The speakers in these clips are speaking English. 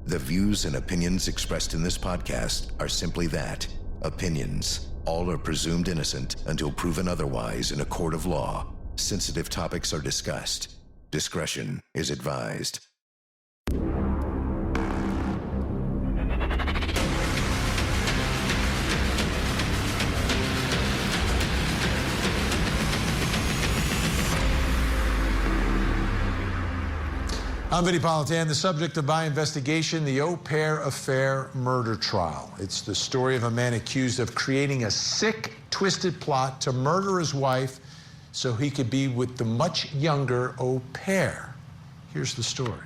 The views and opinions expressed in this podcast are simply that, opinions. All are presumed innocent until proven otherwise in a court of law. Sensitive topics are discussed. Discretion is advised. I'm Vinnie Politan, the subject of my investigation, the Au Pair Affair murder trial. It's the story of a man accused of creating a sick, twisted plot to murder his wife so he could be with the much younger au pair. Here's the story.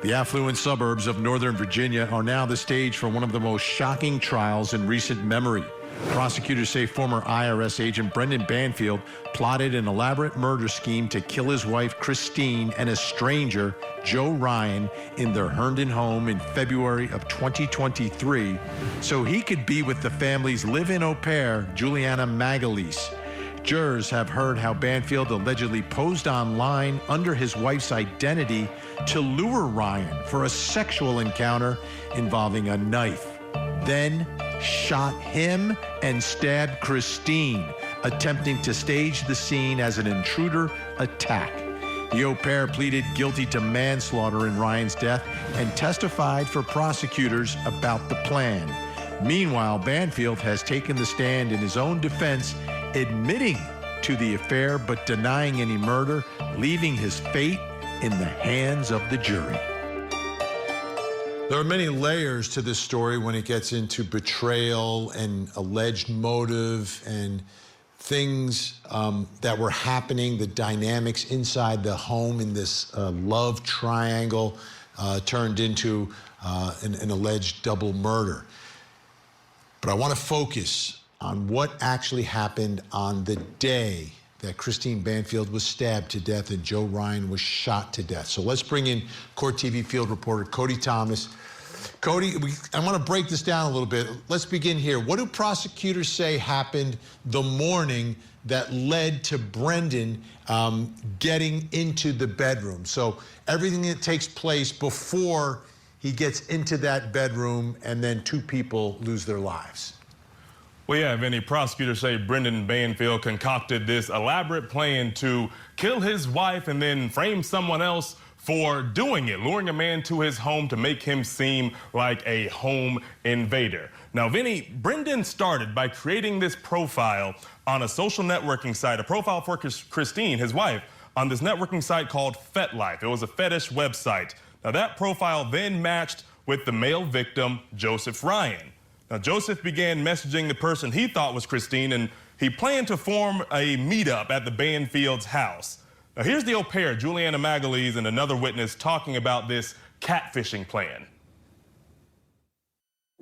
The affluent suburbs of Northern Virginia are now the stage for one of the most shocking trials in recent memory. Prosecutors say former IRS agent Brendan Banfield plotted an elaborate murder scheme to kill his wife, Christine, and a stranger, Joe Ryan, in their Herndon home in February of 2023, so he could be with the family's live-in au pair, Juliana Magalese. Jurors have heard how Banfield allegedly posed online under his wife's identity to lure Ryan for a sexual encounter involving a knife. Then shot him and stabbed Christine, attempting to stage the scene as an intruder attack. The au pair pleaded guilty to manslaughter in Ryan's death and testified for prosecutors about the plan. Meanwhile, Banfield has taken the stand in his own defense, admitting to the affair but denying any murder, leaving his fate in the hands of the jury. There are many layers to this story when it gets into betrayal and alleged motive and things that were happening, the dynamics inside the home in this love triangle turned into an alleged double murder. But I want to focus on what actually happened on the day that Christine Banfield was stabbed to death and Joe Ryan was shot to death. So let's bring in Court TV field reporter Cody Thomas. Cody, I want to break this down a little bit. Let's begin here. What do prosecutors say happened the morning that led to Brendan getting into the bedroom? So everything that takes place before he gets into that bedroom and then two people lose their lives. Well, yeah, Vinnie, prosecutors say Brendan Banfield concocted this elaborate plan to kill his wife and then frame someone else for doing it, luring a man to his home to make him seem like a home invader. Now, Vinnie, Brendan started by creating this profile on a social networking site, a profile for Christine, his wife, on this networking site called FetLife. It was a fetish website. Now, that profile then matched with the male victim, Joseph Ryan. Now, Joseph began messaging the person he thought was Christine, and he planned to form a meetup at the Banfield's house. Now, here's the au pair, Juliana Magalese, and another witness talking about this catfishing plan.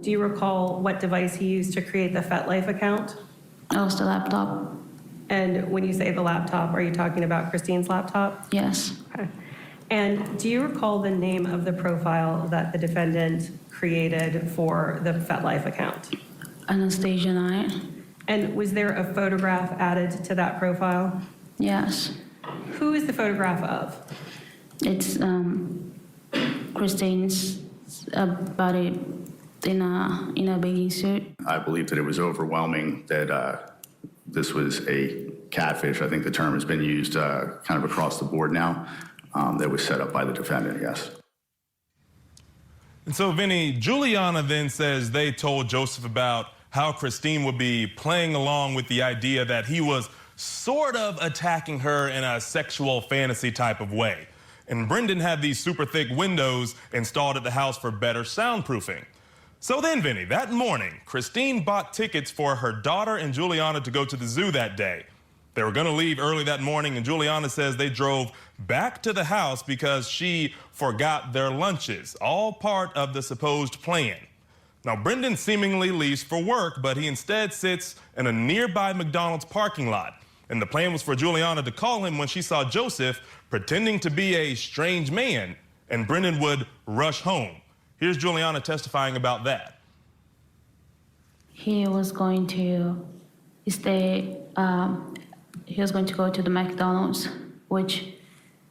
Do you recall what device he used to create the FetLife account? It was the laptop. And when you say the laptop, are you talking about Christine's laptop? Yes. Okay. And do you recall the name of the profile that the defendant created for the FetLife account? Anastasia Knight. And was there a photograph added to that profile? Yes. Who is the photograph of? It's Christine's body in a bathing suit. I believe that it was overwhelming that this was a catfish. I think the term has been used kind of across the board now. That was set up by the defendant, yes. And so, Vinnie, Juliana then says they told Joseph about how Christine would be playing along with the idea that he was sort of attacking her in a sexual fantasy type of way. And Brendan had these super thick windows installed at the house for better soundproofing. So then, Vinnie, that morning, Christine bought tickets for her daughter and Juliana to go to the zoo that day. They were going to leave early that morning, and Juliana says they drove back to the house because she forgot their lunches, all part of the supposed plan. Now, Brendan seemingly leaves for work, but he instead sits in a nearby McDonald's parking lot. And the plan was for Juliana to call him when she saw Joseph pretending to be a strange man, and Brendan would rush home. Here's Juliana testifying about that. He was going to stay, he was going to go to the McDonald's, which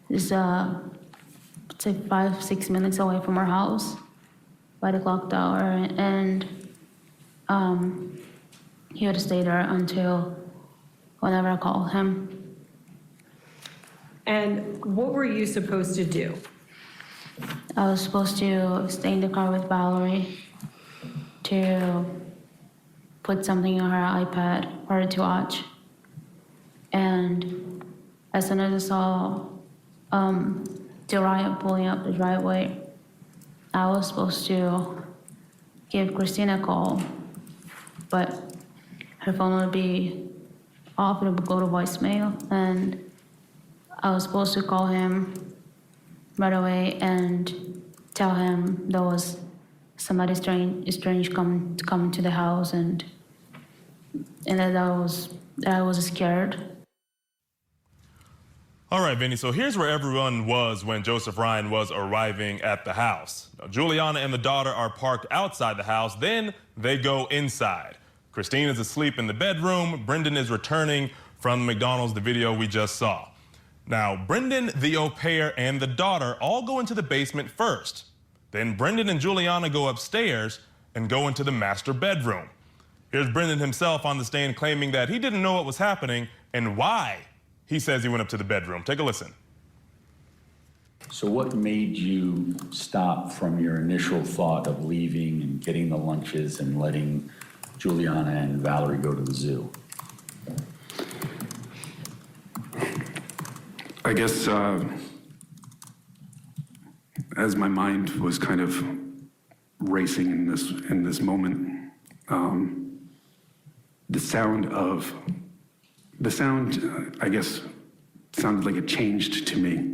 is it's like 5-6 minutes away from our house by the clock tower, and he would stay there until whenever I called him. And what were you supposed to do? I was supposed to stay in the car with Valerie to put something on her iPad for her to watch. And as soon as I saw Jariah pulling up the driveway, I was supposed to give Christina a call, but her phone would be off, it would go to voicemail, and I was supposed to call him right away and tell him there was somebody strange come to the house, and that I was scared. All right, Vinnie, so here's where everyone was when Joseph Ryan was arriving at the house. Now, Juliana and the daughter are parked outside the house, then they go inside. Christine is asleep in the bedroom. Brendan is returning from McDonald's, the video we just saw. Now, Brendan, the au pair, and the daughter all go into the basement first. Then Brendan and Juliana go upstairs and go into the master bedroom. Here's Brendan himself on the stand claiming that he didn't know what was happening and why he says he went up to the bedroom. Take a listen. So what made you stop from your initial thought of leaving and getting the lunches and letting Juliana and Valerie go to the zoo? I guess as my mind was kind of racing in this moment, the sound, I guess, sounded like it changed to me.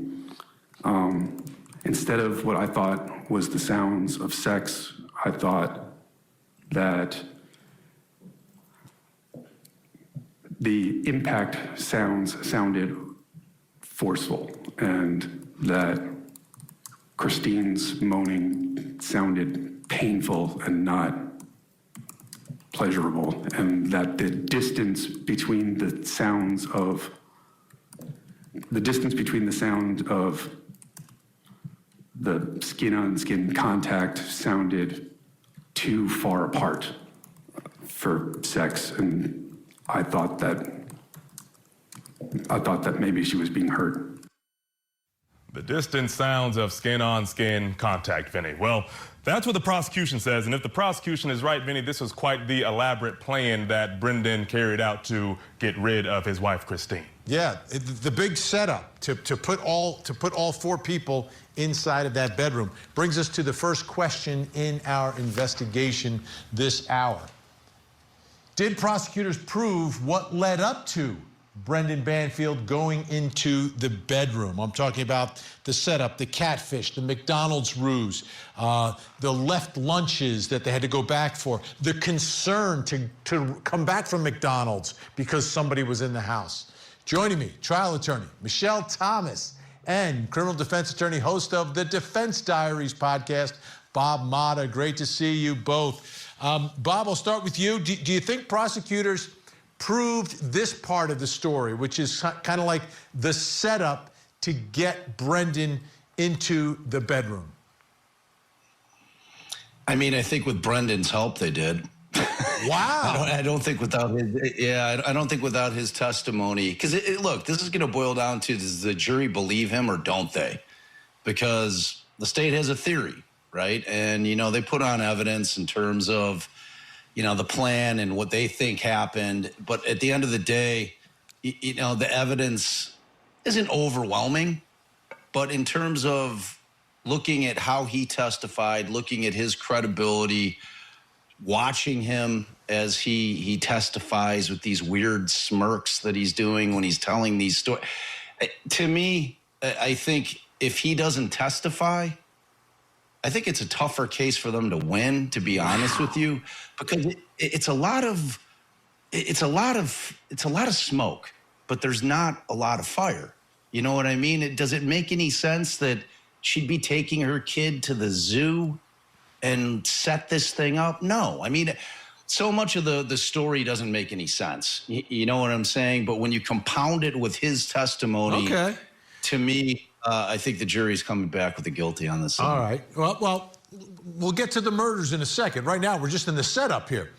Instead of what I thought was the sounds of sex, I thought that the impact sounds sounded forceful, and that Christine's moaning sounded painful and not pleasurable, and that the distance between the sound of the skin-on-skin contact sounded too far apart for sex, and I thought that maybe she was being hurt. The distant sounds of skin-on-skin contact, Vinnie. Well, that's what the prosecution says, and if the prosecution is right, Vinnie, this was quite the elaborate plan that Brendan carried out to get rid of his wife, Christine. Yeah, the big setup to put all four people inside of that bedroom brings us to the first question in our investigation this hour. Did prosecutors prove what led up to Brendan Banfield going into the bedroom? I'm talking about the setup, the catfish, the McDonald's ruse, the left lunches that they had to go back for, the concern to come back from McDonald's because somebody was in the house. Joining me, trial attorney Michelle Thomas and criminal defense attorney, host of the Defense Diaries podcast, Bob Mata. Great to see you both. Bob, I'll start with you. Do you think prosecutors proved this part of the story, which is kind of like the setup to get Brendan into the bedroom? I mean, I think with Brendan's help, they did. Wow. I don't think without his testimony, because look, this is going to boil down to, does the jury believe him or don't they? Because the state has a theory, right? And, they put on evidence in terms of, the plan and what they think happened. But at the end of the day, the evidence isn't overwhelming. But in terms of looking at how he testified, looking at his credibility, watching him as he testifies with these weird smirks that he's doing when he's telling these stories, to me, I think if he doesn't testify, I think it's a tougher case for them to win, to be honest with you, because it's a lot of smoke, but there's not a lot of fire. You know what I mean? Does it make any sense that she'd be taking her kid to the zoo and set this thing up? No. I mean, so much of the story doesn't make any sense. You know what I'm saying? But when you compound it with his testimony, okay, to me, I think the jury's coming back with the guilty on this. All right. Well, we'll get to the murders in a second. Right now, we're just in the setup here.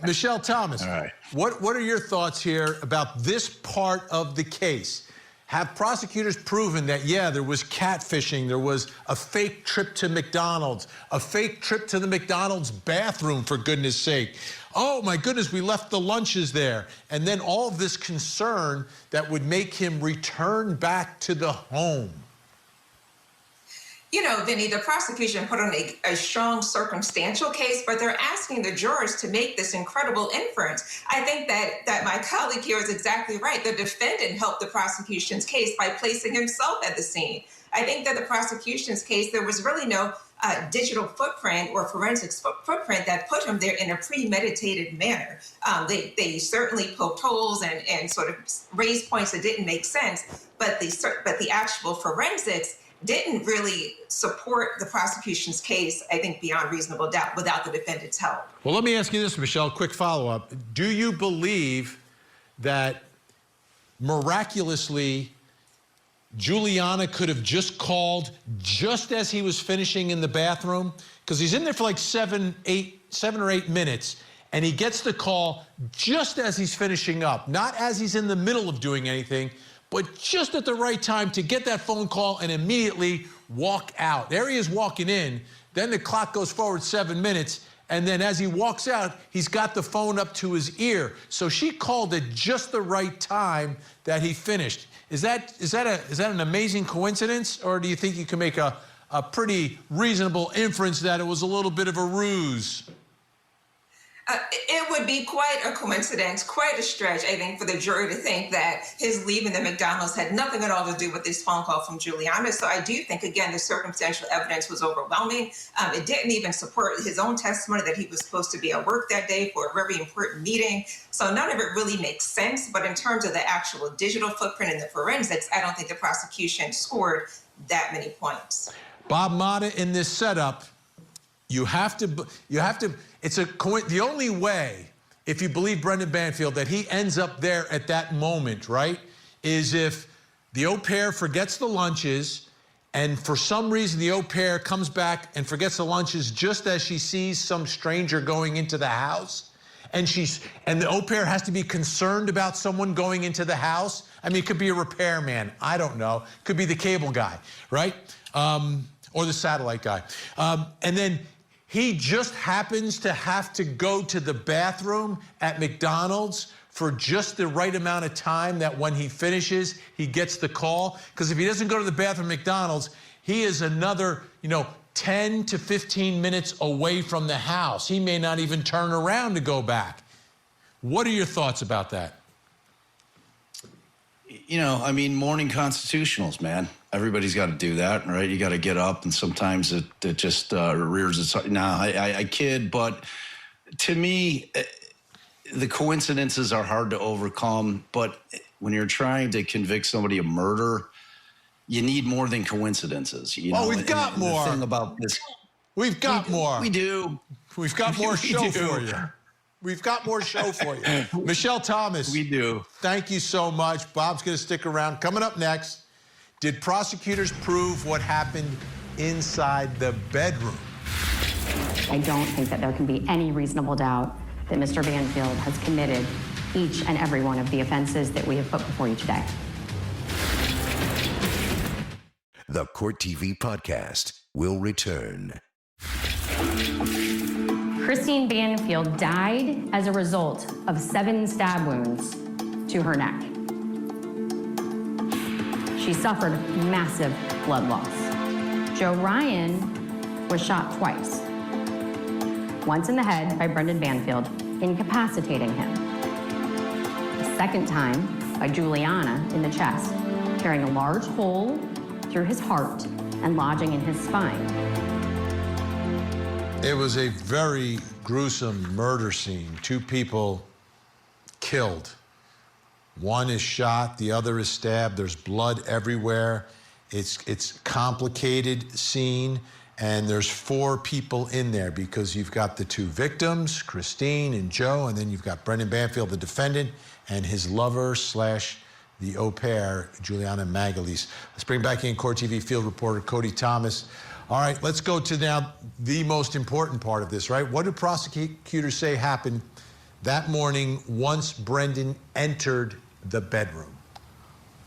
Michelle Thomas, All right. What are your thoughts here about this part of the case? Have prosecutors proven that, yeah, there was catfishing, there was a fake trip to McDonald's, a fake trip to the McDonald's bathroom, for goodness sake? Oh, my goodness, we left the lunches there. And then all of this concern that would make him return back to the home. You know, Vinnie, the prosecution put on a strong circumstantial case, but they're asking the jurors to make this incredible inference. I think that my colleague here is exactly right. The defendant helped the prosecution's case by placing himself at the scene. I think that the prosecution's case, there was really no digital footprint or forensics footprint that put him there in a premeditated manner. They certainly poked holes and sort of raised points that didn't make sense, but the actual forensics didn't really support the prosecution's case, I think, beyond reasonable doubt without the defendant's help. Well, let me ask you this, Michelle, quick follow-up. Do you believe that miraculously Juliana could have just called just as he was finishing in the bathroom? Because he's in there for like 7 or 8 minutes, and he gets the call just as he's finishing up, not as he's in the middle of doing anything, but just at the right time to get that phone call and immediately walk out. There he is walking in, then the clock goes forward 7 minutes, and then as he walks out, he's got the phone up to his ear. So she called at just the right time that he finished. Is that an amazing coincidence, or do you think you can make a pretty reasonable inference that it was a little bit of a ruse? It would be quite a coincidence, quite a stretch, I think, for the jury to think that his leaving the McDonald's had nothing at all to do with this phone call from Juliana. So I do think, again, the circumstantial evidence was overwhelming. It didn't even support his own testimony that he was supposed to be at work that day for a very important meeting. So none of it really makes sense. But in terms of the actual digital footprint and the forensics, I don't think the prosecution scored that many points. Bob Motta, in this setup, you have to, the only way, if you believe Brendan Banfield, that he ends up there at that moment, right, is if the au pair forgets the lunches, and for some reason the au pair comes back and forgets the lunches just as she sees some stranger going into the house, and the au pair has to be concerned about someone going into the house. I mean, it could be a repairman, I don't know. It could be the cable guy, right? Or the satellite guy. And then he just happens to have to go to the bathroom at McDonald's for just the right amount of time that when he finishes, he gets the call. Because if he doesn't go to the bathroom at McDonald's, he is another, 10 to 15 minutes away from the house. He may not even turn around to go back. What are your thoughts about that? Morning constitutionals, man. Everybody's got to do that, right? You got to get up, and sometimes it just rears its... Now, I kid, but to me, the coincidences are hard to overcome. But when you're trying to convict somebody of murder, you need more than coincidences. We've got more. The thing about this... We've got more. We do. We've got more show for you. We've got more show for you. Michelle Thomas. We do. Thank you so much. Bob's going to stick around. Coming up next, did prosecutors prove what happened inside the bedroom? I don't think that there can be any reasonable doubt that Mr. Banfield has committed each and every one of the offenses that we have put before you today. The Court TV podcast will return. Christine Banfield died as a result of 7 stab wounds to her neck. She suffered massive blood loss. Joe Ryan was shot twice. Once in the head by Brendan Banfield, incapacitating him. The second time by Juliana in the chest, tearing a large hole through his heart and lodging in his spine. It was a very gruesome murder scene. 2 people killed. One is shot, the other is stabbed. There's blood everywhere. It's a complicated scene, and there's 4 people in there because you've got the 2 victims, Christine and Joe, and then you've got Brendan Banfield, the defendant, and his lover / the au pair, Juliana Magalese. Let's bring back in Court TV field reporter Cody Thomas. All right, let's go to now the most important part of this, right? What did prosecutors say happened that morning once Brendan entered the bedroom?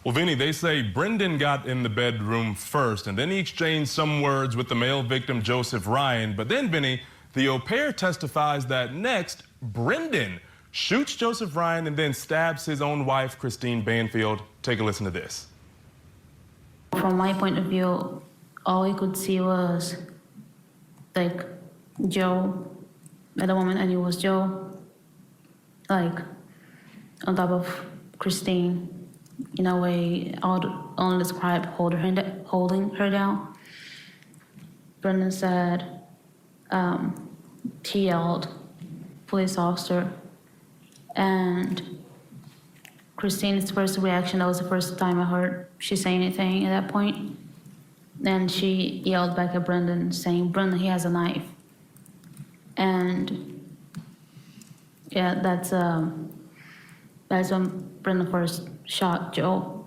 Well, Vinnie, they say Brendan got in the bedroom first, and then he exchanged some words with the male victim, Joseph Ryan. But then, Vinnie, the au pair testifies that next, Brendan shoots Joseph Ryan and then stabs his own wife, Christine Banfield. Take a listen to this. From my point of view, all we could see was like Joe. At the moment I knew it was Joe, like on top of Christine, in a way I would only describe holding her down. Brendan said he yelled, "Police officer," and Christine's first reaction, that was the first time I heard she say anything at that point. And she yelled back at Brendan, saying, "Brendan, he has a knife." And yeah, that's when Brendan first shot Joe.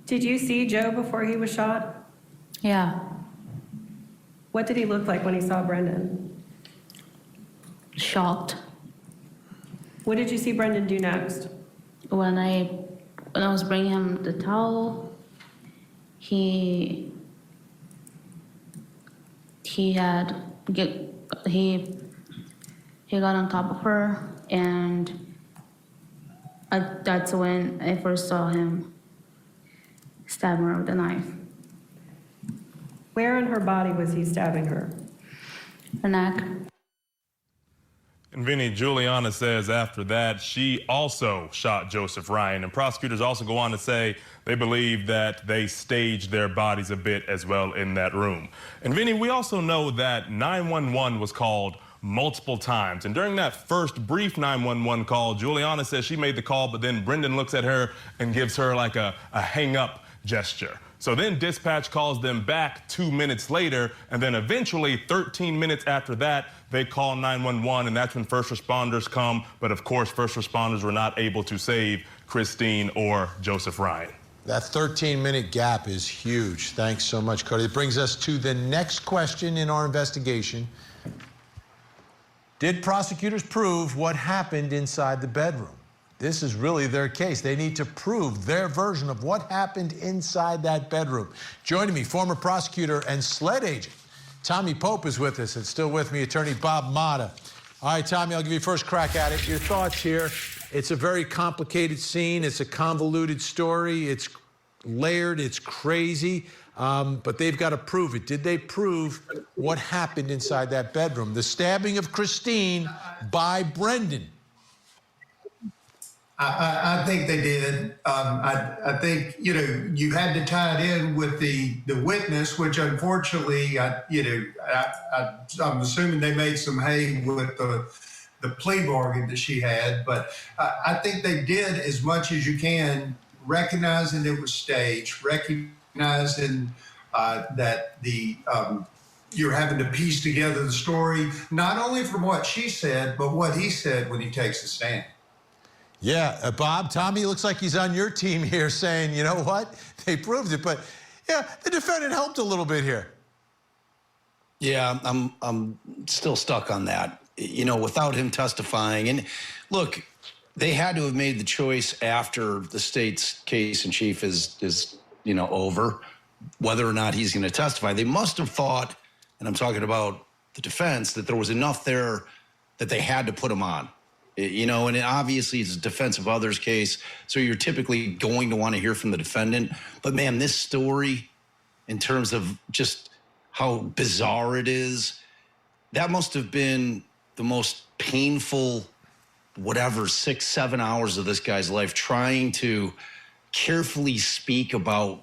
Did you see Joe before he was shot? Yeah. What did he look like when he saw Brendan? Shocked. What did you see Brendan do next? When I was bringing him the towel, he got on top of her, and that's when I first saw him stab her with a knife. Where in her body was he stabbing her? Her neck. And Vinnie, Juliana says after that, she also shot Joseph Ryan. And prosecutors also go on to say they believe that they staged their bodies a bit as well in that room. And Vinnie, we also know that 911 was called multiple times. And during that first brief 911 call, Juliana says she made the call, but then Brendan looks at her and gives her like a hang up gesture. So then dispatch calls them back 2 minutes later, and then eventually 13 minutes after that, they call 911, and that's when first responders come. But of course, first responders were not able to save Christine or Joseph Ryan. That 13-minute gap is huge. Thanks so much, Cody. It brings us to the next question in our investigation. Did prosecutors prove what happened inside the bedroom? This is really their case. They need to prove their version of what happened inside that bedroom. Joining me, former prosecutor and SLED agent Tommy Pope is with us, and still with me, attorney Bob Mata. All right, Tommy, I'll give you first crack at it. Your thoughts here. It's a very complicated scene. It's a convoluted story. It's layered. It's crazy. But they've got to prove it. Did they prove what happened inside that bedroom? The stabbing of Christine by Brendan. I think they did. I think, you had to tie it in with the witness, which unfortunately, I'm assuming they made some hay with the plea bargain that she had. But I think they did as much as you can, recognizing it was staged, recognizing that you're having to piece together the story, not only from what she said, but what he said when he takes the stand. Yeah, Bob, Tommy looks like he's on your team here saying, you know what, they proved it. But, yeah, the defendant helped a little bit here. Yeah, I'm still stuck on that, without him testifying. And, look, they had to have made the choice after the state's case in chief is over, whether or not he's going to testify. They must have thought, and I'm talking about the defense, that there was enough there that they had to put him on. And obviously it's a defense of others case, so you're typically going to want to hear from the defendant. But, man, this story, in terms of just how bizarre it is, that must have been the most painful, 6-7 hours of this guy's life, trying to carefully speak about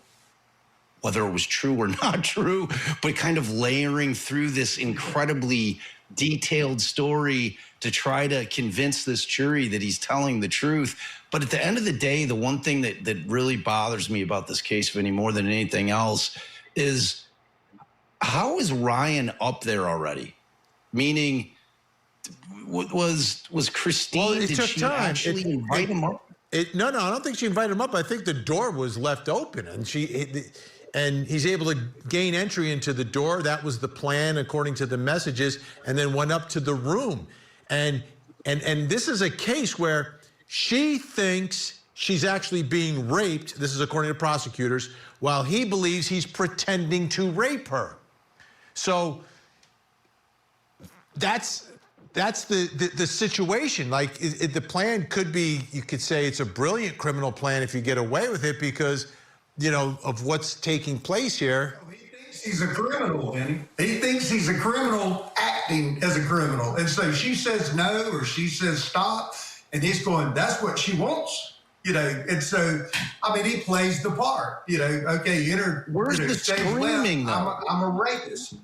whether it was true or not true, but kind of layering through this incredibly detailed story to try to convince this jury that he's telling the truth. But at the end of the day, the one thing that really bothers me about this case, Vinny, more than anything else, is how is Ryan up there already? Meaning, was Christine? Well, it Did took she time. actually invite him up? No, I don't think she invited him up. I think the door was left open, and he's able to gain entry into the door. That was the plan, according to the messages, and then went up to the room. And this is a case where she thinks she's actually being raped. This is according to prosecutors, while he believes he's pretending to rape her. So that's the situation. Like, the plan could be, you could say it's a brilliant criminal plan if you get away with it because, of what's taking place here. He thinks he's a criminal, Vinnie. He thinks he's a criminal acting as a criminal. And so she says no or she says stop, and he's going, that's what she wants. And so, he plays the part. Okay, Where's the screaming, though? I'm a rapist.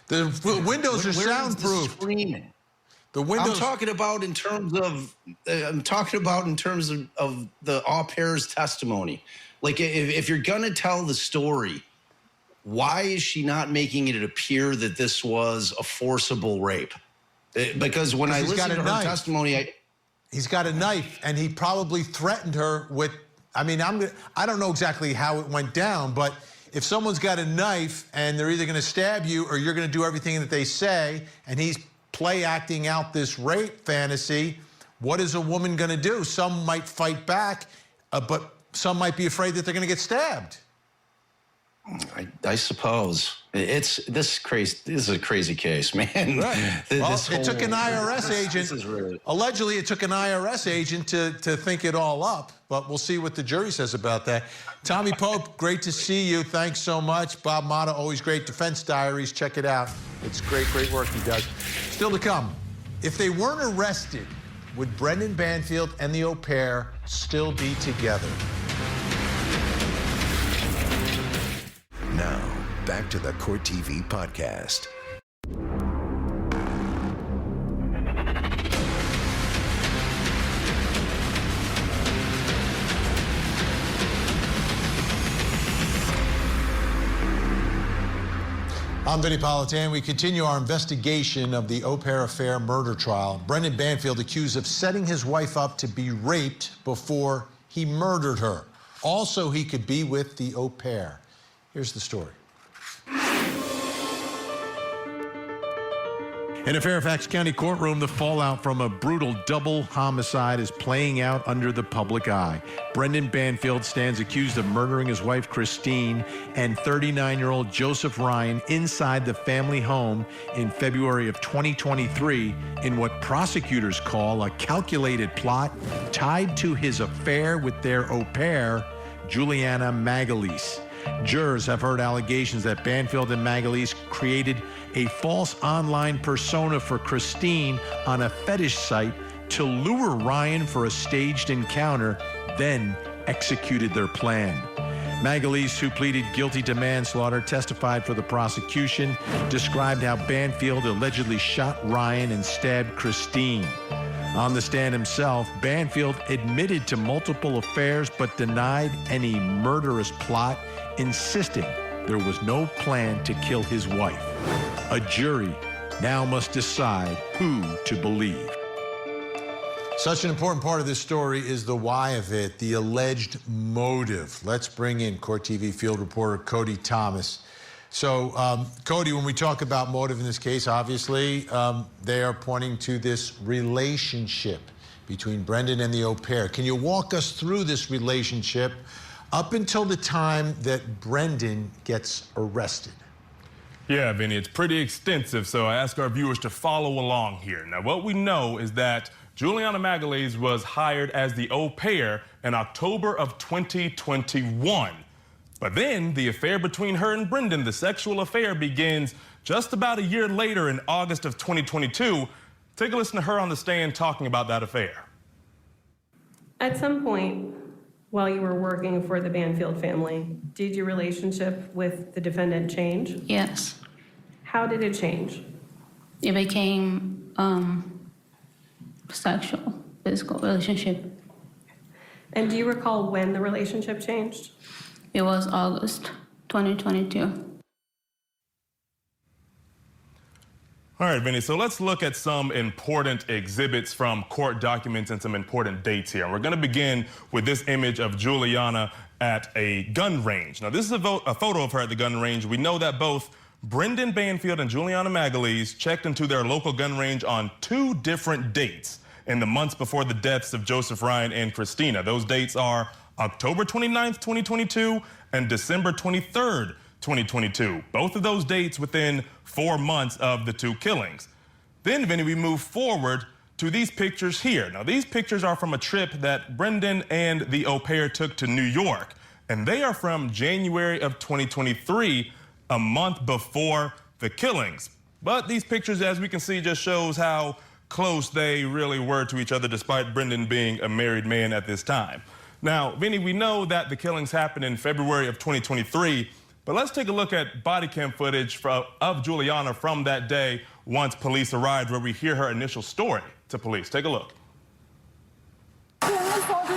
The windows are soundproof. Screaming. The windows. I'm talking about in terms of the au pair's testimony. Like, if you're gonna tell the story, why is she not making it appear that this was a forcible rape? Because when I listened to her testimony, he's got a knife, and he probably threatened her with. I don't know exactly how it went down, but if someone's got a knife and they're either going to stab you or you're going to do everything that they say, and he's play acting out this rape fantasy, what is a woman going to do? Some might fight back, but some might be afraid that they're going to get stabbed. I suppose this is a crazy case, man. Right. It took an IRS agent. Allegedly, it took an IRS agent to think it all up. But we'll see what the jury says about that. Tommy Pope, great to see you. Thanks so much. Bob Motta, always great. Defense Diaries, check it out. It's great work he does. Still to come. If they weren't arrested, would Brendan Banfield and the au pair still be together? Now, back to the Court TV podcast. I'm Vinnie Politan. We continue our investigation of the au pair affair murder trial. Brendan Banfield accused of setting his wife up to be raped before he murdered her. Also, he could be with the au pair. Here's the story. In a Fairfax County courtroom, the fallout from a brutal double homicide is playing out under the public eye. Brendan Banfield stands accused of murdering his wife, Christine, and 39-year-old Joseph Ryan inside the family home in February of 2023 in what prosecutors call a calculated plot tied to his affair with their au pair, Juliana Magalese. Jurors have heard allegations that Banfield and Magalese created a false online persona for Christine on a fetish site to lure Ryan for a staged encounter, then executed their plan. Magalese, who pleaded guilty to manslaughter, testified for the prosecution, described how Banfield allegedly shot Ryan and stabbed Christine. On the stand himself, Banfield admitted to multiple affairs but denied any murderous plot, insisting there was no plan to kill his wife. A jury now must decide who to believe. Such an important part of this story is the why of it, the alleged motive. Let's bring in Court TV field reporter Cody Thomas. So, Cody, when we talk about motive in this case, obviously, they are pointing to this relationship between Brendan and the au pair. Can you walk us through this relationship up until the time that Brendan gets arrested? Yeah, Vinny, it's pretty extensive, so I ask our viewers to follow along here. Now, what we know is that Juliana Magalese was hired as the au pair in October of 2021. But then the affair between her and Brendan, the sexual affair, begins just about a year later in August of 2022. Take a listen to her on the stand talking about that affair. At some point, while you were working for the Banfield family, did your relationship with the defendant change? Yes. How did it change? It became sexual, physical relationship. And do you recall when the relationship changed? It was August 2022. All right, Vinnie, so let's look at some important exhibits from court documents and some important dates here. We're going to begin with this image of Juliana at a gun range. Now, this is a photo of her at the gun range. We know that both Brendan Banfield and Juliana Magalese checked into their local gun range on 2 different dates in the months before the deaths of Joseph Ryan and Christina. Those dates are October 29th, 2022 and December 23rd, 2022. Both of those dates within 4 months of the 2 killings. Then, Vinnie, we move forward to these pictures here. Now, these pictures are from a trip that Brendan and the au pair took to New York, and they are from January of 2023, a month before the killings. But these pictures, as we can see, just shows how close they really were to each other, despite Brendan being a married man at this time. Now, Vinnie, we know that the killings happened in February of 2023, but let's take a look at body cam footage of Juliana from that day once police arrived, where we hear her initial story to police. Take a look. And I called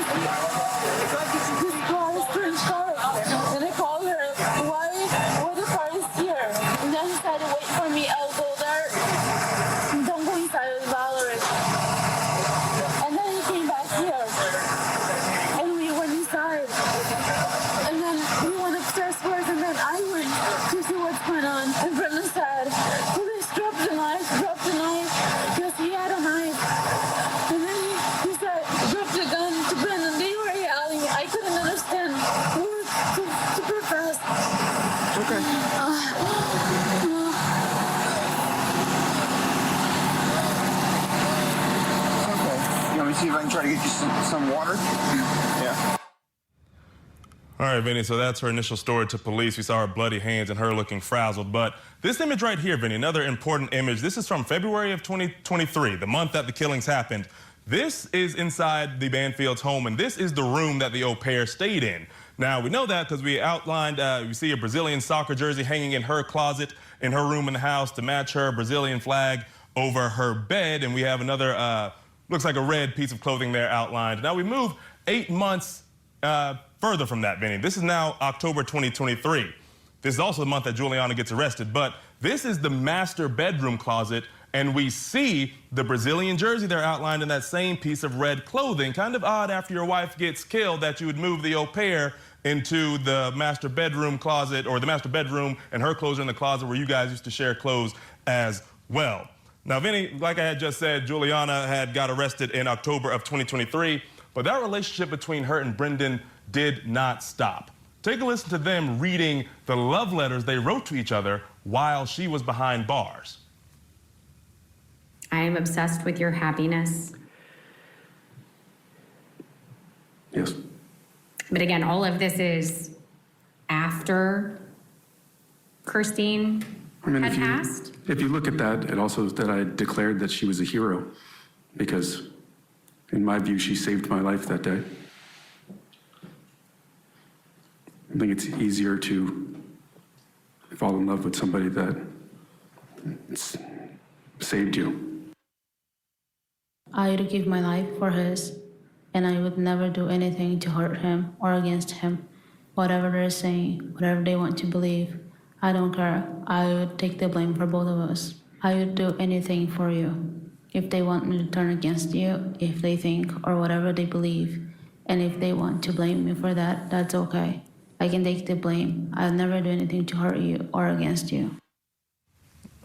her, why the car is here? And then he said, wait for me, I'll go there. Don't go inside with Valerie. And then he came back here. And we went inside. And then we went upstairs first, and then I went to see what's going on. And Brendan said, police dropped the knife, because he had a knife. And then he said, drop the gun to Brendan. They were yelling. I couldn't understand. We were super fast. Okay. You want me to see if I can try to get you some water? Yeah. All right, Vinnie, so that's her initial story to police. We saw her bloody hands and her looking frazzled. But this image right here, Vinnie, another important image. This is from February of 2023, the month that the killings happened. This is inside the Banfield's home, and this is the room that the au pair stayed in. Now, we know that because we outlined, we see a Brazilian soccer jersey hanging in her closet in her room in the house to match her Brazilian flag over her bed, and we have another, looks like a red piece of clothing there outlined. Now, we move 8 months further from that, Vinnie. This is now October 2023. This is also the month that Juliana gets arrested, but this is the master bedroom closet, and we see the Brazilian jersey there outlined in that same piece of red clothing. Kind of odd after your wife gets killed that you would move the au pair into the master bedroom closet, or the master bedroom and her clothes are in the closet where you guys used to share clothes as well. Now, Vinnie, like I had just said, Juliana had got arrested in October of 2023, but that relationship between her and Brendan did not stop. Take a listen to them reading the love letters they wrote to each other while she was behind bars. I am obsessed with your happiness. Yes. But again, all of this is after Christine had passed. If you look at that, it also is that I declared that she was a hero because, in my view, she saved my life that day. I think it's easier to fall in love with somebody that saved you. I would give my life for his, and I would never do anything to hurt him or against him. Whatever they're saying, whatever they want to believe, I don't care. I would take the blame for both of us. I would do anything for you. If they want me to turn against you, if they think or whatever they believe, and if they want to blame me for that, that's okay. I can take the blame. I'll never do anything to hurt you or against you.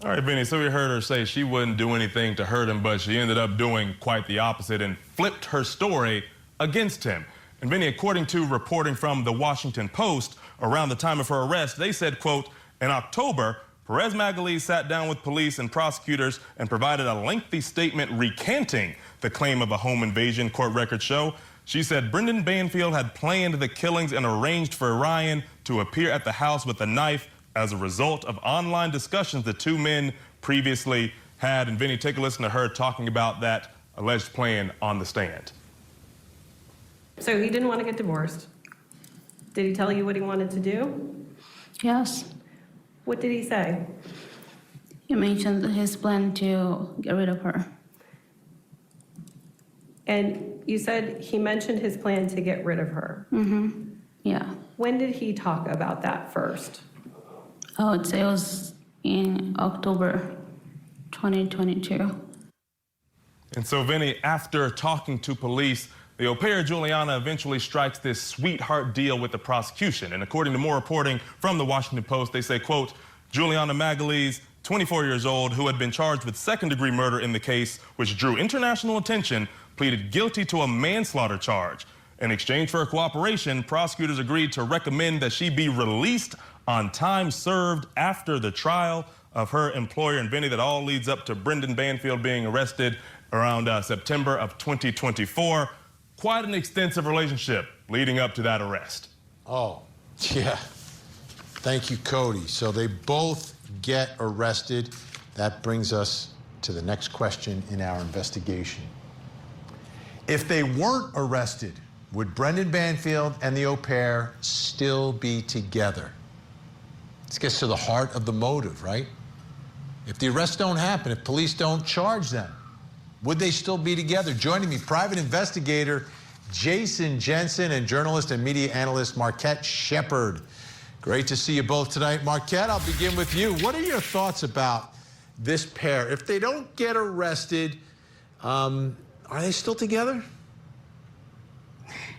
All right, Vinnie, so we heard her say she wouldn't do anything to hurt him, but she ended up doing quite the opposite and flipped her story against him. And Vinnie, according to reporting from the Washington Post, around the time of her arrest, they said, quote, in October, Perez Magalese sat down with police and prosecutors and provided a lengthy statement recanting the claim of a home invasion, court records show. She said Brendan Banfield had planned the killings and arranged for Ryan to appear at the house with a knife as a result of online discussions the two men previously had. And Vinnie, take a listen to her talking about that alleged plan on the stand. So he didn't want to get divorced. Did he tell you what he wanted to do? Yes. What did he say? He mentioned his plan to get rid of her. And you said he mentioned his plan to get rid of her. Mm-hmm. Yeah. When did he talk about that first? I would say it was in October 2022. And so, Vinnie, after talking to police, the au pair Juliana eventually strikes this sweetheart deal with the prosecution. And according to more reporting from the Washington Post, they say, quote, Juliana Magalese, 24 years old, who had been charged with second-degree murder in the case, which drew international attention, pleaded guilty to a manslaughter charge. In exchange for her cooperation, prosecutors agreed to recommend that she be released on time served after the trial of her employer. And Vinnie, that all leads up to Brendan Banfield being arrested around September of 2024. Quite an extensive relationship leading up to that arrest. Oh, yeah. Thank you, Cody. So they both get arrested. That brings us to the next question in our investigation. If they weren't arrested, would Brendan Banfield and the au pair still be together? This gets to the heart of the motive, right? If the arrests don't happen, if police don't charge them, would they still be together? Joining me, private investigator Jason Jensen and journalist and media analyst Marquette Shepard. Great to see you both tonight. Marquette, I'll begin with you. What are your thoughts about this pair? If they don't get arrested, are they still together?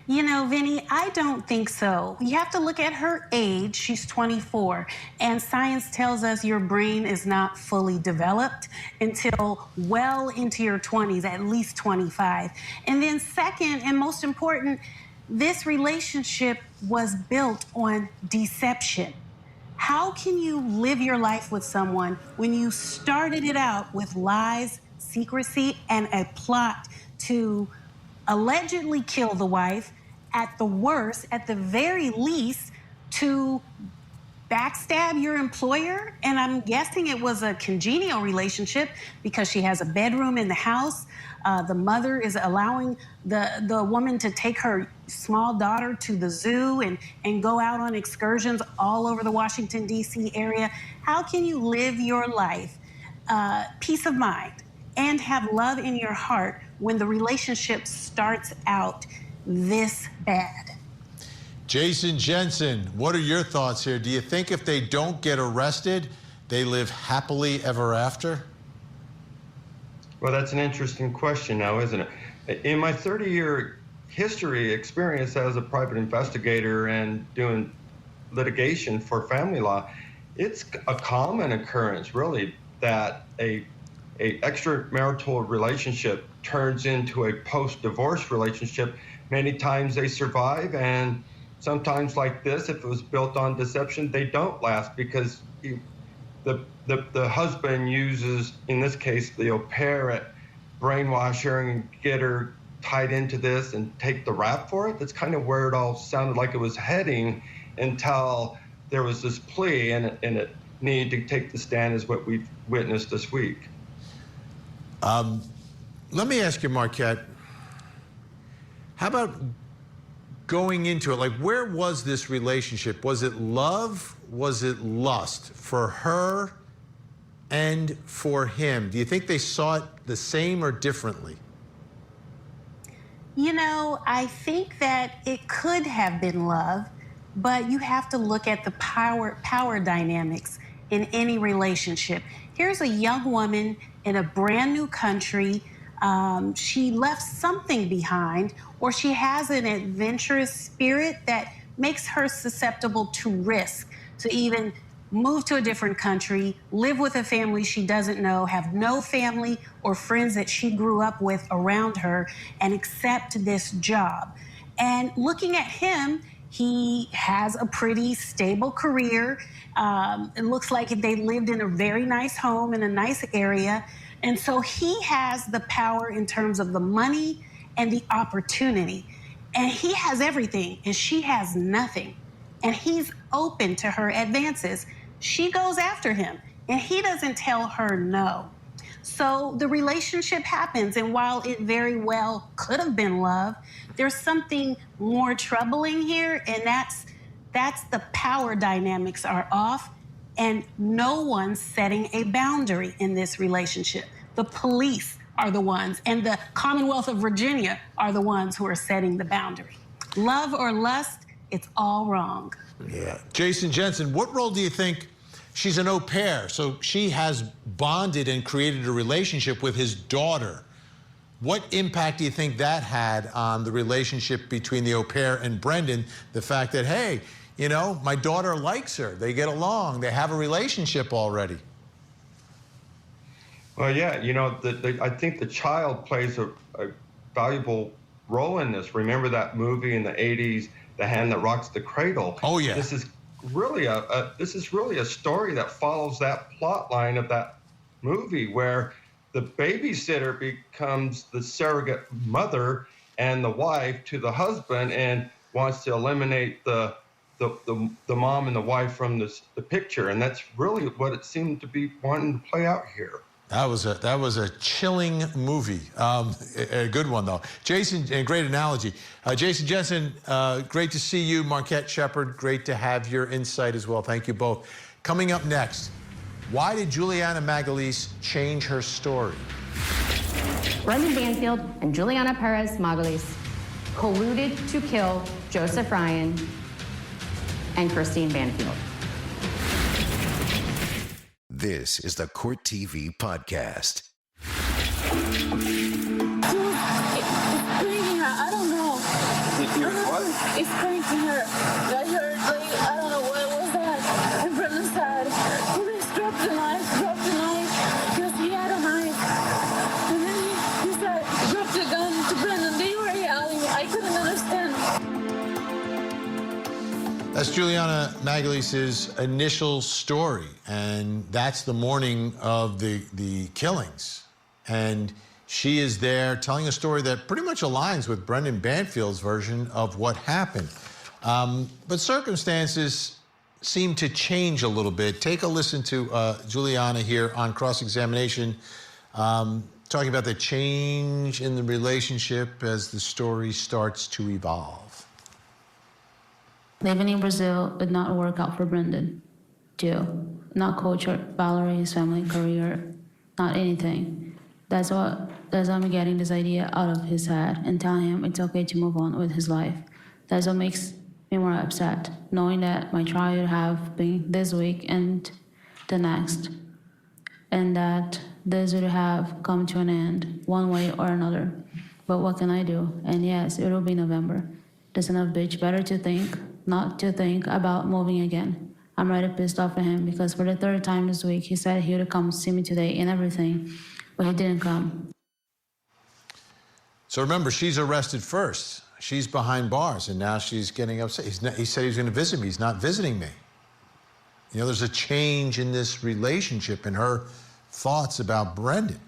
You know, Vinnie, I don't think so. You have to look at her age. She's 24. And science tells us your brain is not fully developed until well into your 20s, at least 25. And then second, and most important, this relationship was built on deception. How can you live your life with someone when you started it out with lies, secrecy, and a plot to allegedly kill the wife, at the worst, at the very least, to backstab your employer? And I'm guessing it was a congenial relationship because she has a bedroom in the house. The mother is allowing the woman to take her small daughter to the zoo and go out on excursions all over the Washington, D.C. area. How can you live your life, peace of mind, and have love in your heart when the relationship starts out this bad? Jason Jensen, what are your thoughts here? Do you think if they don't get arrested, they live happily ever after? Well, that's an interesting question now, isn't it? In my 30-year history experience as a private investigator and doing litigation for family law, it's a common occurrence, really, that a extramarital relationship turns into a post-divorce relationship. Many times they survive, and sometimes like this, if it was built on deception, they don't last because the husband uses, in this case, the au pair at brainwash her and get her tied into this and take the rap for it. That's kind of where it all sounded like it was heading until there was this plea and it needed to take the stand as what we've witnessed this week. Let me ask you, Marquette, how about going into it? Like, where was this relationship? Was it love? Was it lust for her and for him? Do you think they saw it the same or differently? You know, I think that it could have been love, but you have to look at the power dynamics in any relationship. Here's a young woman in a brand new country. She left something behind, or she has an adventurous spirit that makes her susceptible to risk, to even move to a different country, live with a family she doesn't know, have no family or friends that she grew up with around her, and accept this job. And looking at him, he has a pretty stable career. It looks like they lived in a very nice home in a nice area. And so he has the power in terms of the money and the opportunity. And he has everything, and she has nothing. And he's open to her advances. She goes after him, and he doesn't tell her no. So the relationship happens, and while it very well could have been love, there's something more troubling here, and that's the power dynamics are off, and no one's setting a boundary in this relationship. The police are the ones, and the Commonwealth of Virginia are the ones who are setting the boundary. Love or lust, it's all wrong. Yeah. Jason Jensen, what role do you think she's an au pair, so she has bonded and created a relationship with his daughter. What impact do you think that had on the relationship between the au pair and Brendan? The fact that, hey, you know, my daughter likes her. They get along. They have a relationship already. Well, yeah, you know, I think the child plays a valuable role in this. Remember that movie in the 80s, The Hand That Rocks the Cradle? Oh, yeah. This is really a story that follows that plot line of that movie, where the babysitter becomes the surrogate mother and the wife to the husband and wants to eliminate the mom and the wife from the picture. And that's really what it seemed to be wanting to play out here. That was a chilling movie. A good one, though. Jason, and great analogy. Jason Jensen, great to see you. Marquette Shepard, great to have your insight as well. Thank you both. Coming up next, why did Juliana Magalhaes change her story? Brendan Banfield and Juliana Perez Magalhaes colluded to kill Joseph Ryan and Christine Banfield. This is the Court TV Podcast. It's breaking her. I don't know. What? It's breaking her. I heard, like, I don't know what was that. And Brendan said, please drop the knife, because he had a knife. And then he said, drop the gun to Brendan. They were yelling. I couldn't understand. That's Juliana Magalhaes' initial story, and that's the morning of the killings. And she is there telling a story that pretty much aligns with Brendan Banfield's version of what happened. But circumstances seem to change a little bit. Take a listen to Juliana here on cross-examination, talking about the change in the relationship as the story starts to evolve. Living in Brazil did not work out for Brendan. Not culture, Valerie's family, career, not anything. That's I'm getting this idea out of his head and telling him it's okay to move on with his life. That's what makes me more upset, knowing that my trial would have been this week and the next, and that this would have come to an end one way or another. But what can I do? And yes, it will be November. The son of a bitch better to think, not to think about moving again. I'm already pissed off at him because for the third time this week, he said he would come see me today and everything, but he didn't come. So remember, she's arrested first. She's behind bars, and now she's getting upset. He said he was going to visit me. He's not visiting me. You know, there's a change in this relationship and her thoughts about Brendan.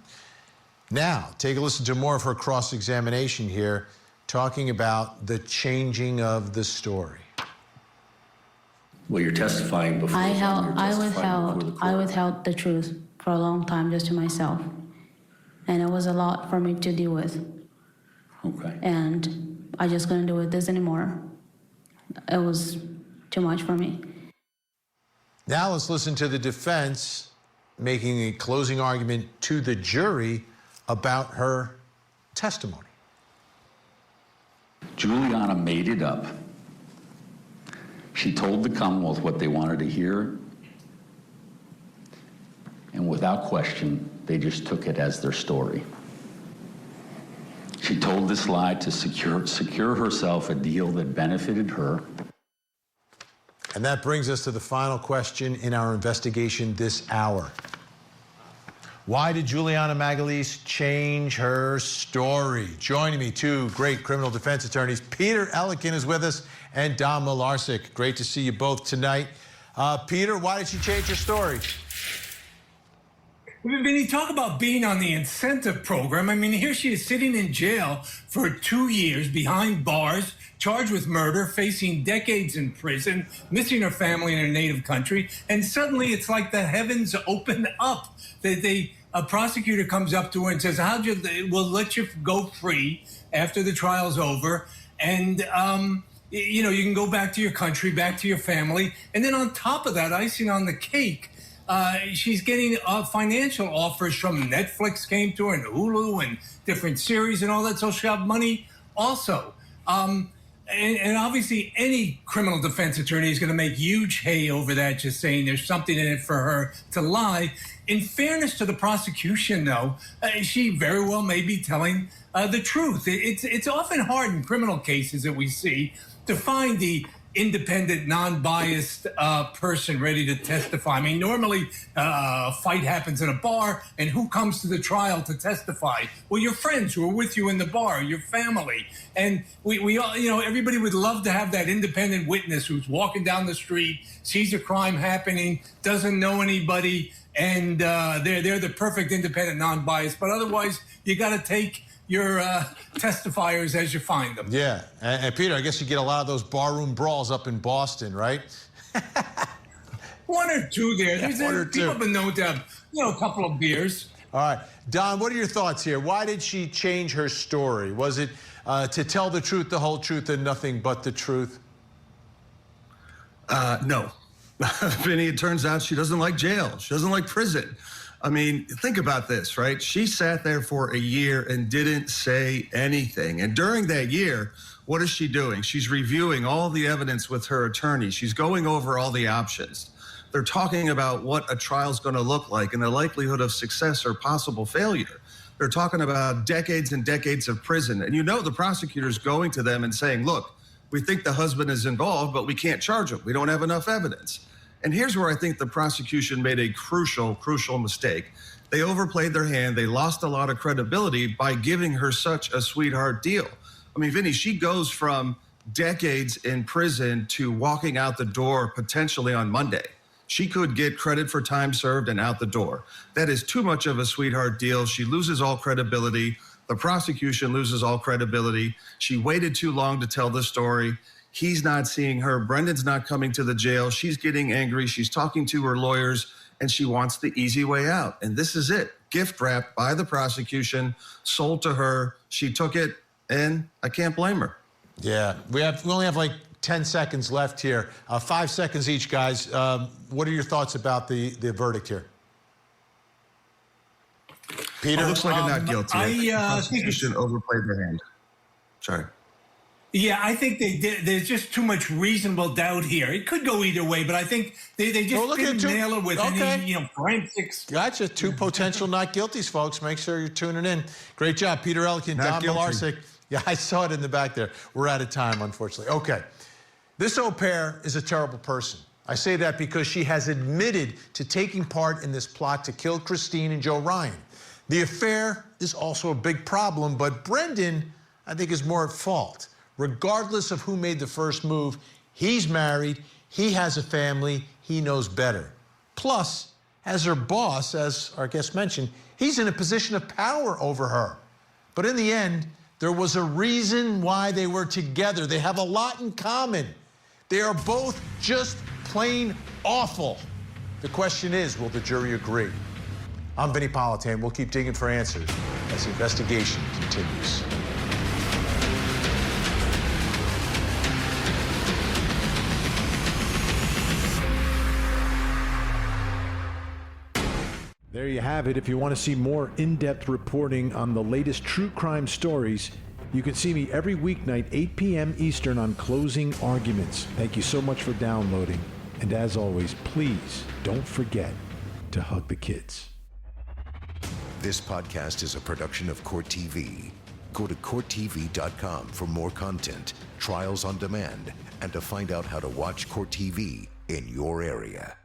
Now, take a listen to more of her cross-examination here, talking about the changing of the story. Well, you're testifying before. I withheld the truth for a long time just to myself. And it was a lot for me to deal with. Okay. And I just couldn't do this anymore. It was too much for me. Now let's listen to the defense making a closing argument to the jury about her testimony. Juliana made it up. She told the Commonwealth what they wanted to hear, and without question, they just took it as their story. She told this lie to secure herself a deal that benefited her. And that brings us to the final question in our investigation this hour. Why did Juliana Magalhaes change her story? Joining me, two great criminal defense attorneys. Peter Ellikin is with us, and Don Milarczyk. Great to see you both tonight. Peter, why did she change her story? Vinnie, talk about being on the incentive program. I mean, here she is sitting in jail for 2 years behind bars, charged with murder, facing decades in prison, missing her family in her native country, and suddenly it's like the heavens open up. A prosecutor comes up to her and says, we'll let you go free after the trial's over, and you can go back to your country, back to your family. And then on top of that, icing on the cake, she's getting financial offers from Netflix came to her, and Hulu and different series and all that, so she'll have money also. And obviously, any criminal defense attorney is going to make huge hay over that, just saying there's something in it for her to lie. In fairness to the prosecution, though, she very well may be telling the truth. It's often hard in criminal cases that we see to find the independent, non-biased person ready to testify. I mean, normally a fight happens in a bar, and who comes to the trial to testify? Well, your friends who are with you in the bar, your family. And we all, everybody would love to have that independent witness who's walking down the street, sees a crime happening, doesn't know anybody, and they're the perfect independent, non-biased. But otherwise, you got to take your testifiers as you find them. Yeah, and Peter, I guess you get a lot of those barroom brawls up in Boston, right? One or two there. Yeah, one or two. People have been known to have, a couple of beers. All right, Don, what are your thoughts here? Why did she change her story? Was it to tell the truth, the whole truth, and nothing but the truth? No. Vinny, it turns out she doesn't like jail. She doesn't like prison. I mean, think about this, right? She sat there for a year and didn't say anything. And during that year, what is she doing? She's reviewing all the evidence with her attorney. She's going over all the options. They're talking about what a trial's going to look like and the likelihood of success or possible failure. They're talking about decades and decades of prison. And the prosecutor's going to them and saying, look, we think the husband is involved, but we can't charge him. We don't have enough evidence. And here's where I think the prosecution made a crucial mistake. They overplayed their hand. They lost a lot of credibility by giving her such a sweetheart deal. I mean, Vinny, she goes from decades in prison to walking out the door potentially on Monday. She could get credit for time served and out the door. That is too much of a sweetheart deal. She loses all credibility. The prosecution loses all credibility. She waited too long to tell the story. He's not seeing her. Brendan's not coming to the jail. She's getting angry. She's talking to her lawyers, and she wants the easy way out. And this is it. Gift wrapped by the prosecution, sold to her. She took it, and I can't blame her. Yeah, we only have like 10 seconds left here. 5 seconds each, guys. What are your thoughts about the verdict here? Peter? It looks like a not guilty. The think prosecution overplayed their hand. Sorry. Yeah, I think they did. There's just too much reasonable doubt here. It could go either way, but I think they just didn't nail it with any forensics. Gotcha. Two potential not guilties, folks. Make sure you're tuning in. Great job, Peter Elkin, Don Milarczyk. Yeah, I saw it in the back there. We're out of time, unfortunately. Okay. This au pair is a terrible person. I say that because she has admitted to taking part in this plot to kill Christine and Joe Ryan. The affair is also a big problem, but Brendan, I think, is more at fault. Regardless of who made the first move, he's married, he has a family, he knows better. Plus, as her boss, as our guest mentioned, he's in a position of power over her. But in the end, there was a reason why they were together. They have a lot in common. They are both just plain awful. The question is, will the jury agree? I'm Vinnie Politan. We'll keep digging for answers as the investigation continues. There you have it. If you want to see more in-depth reporting on the latest true crime stories, you can see me every weeknight, 8 p.m. Eastern on Closing Arguments. Thank you so much for downloading. And as always, please don't forget to hug the kids. This podcast is a production of Court TV. Go to CourtTV.com for more content, trials on demand, and to find out how to watch Court TV in your area.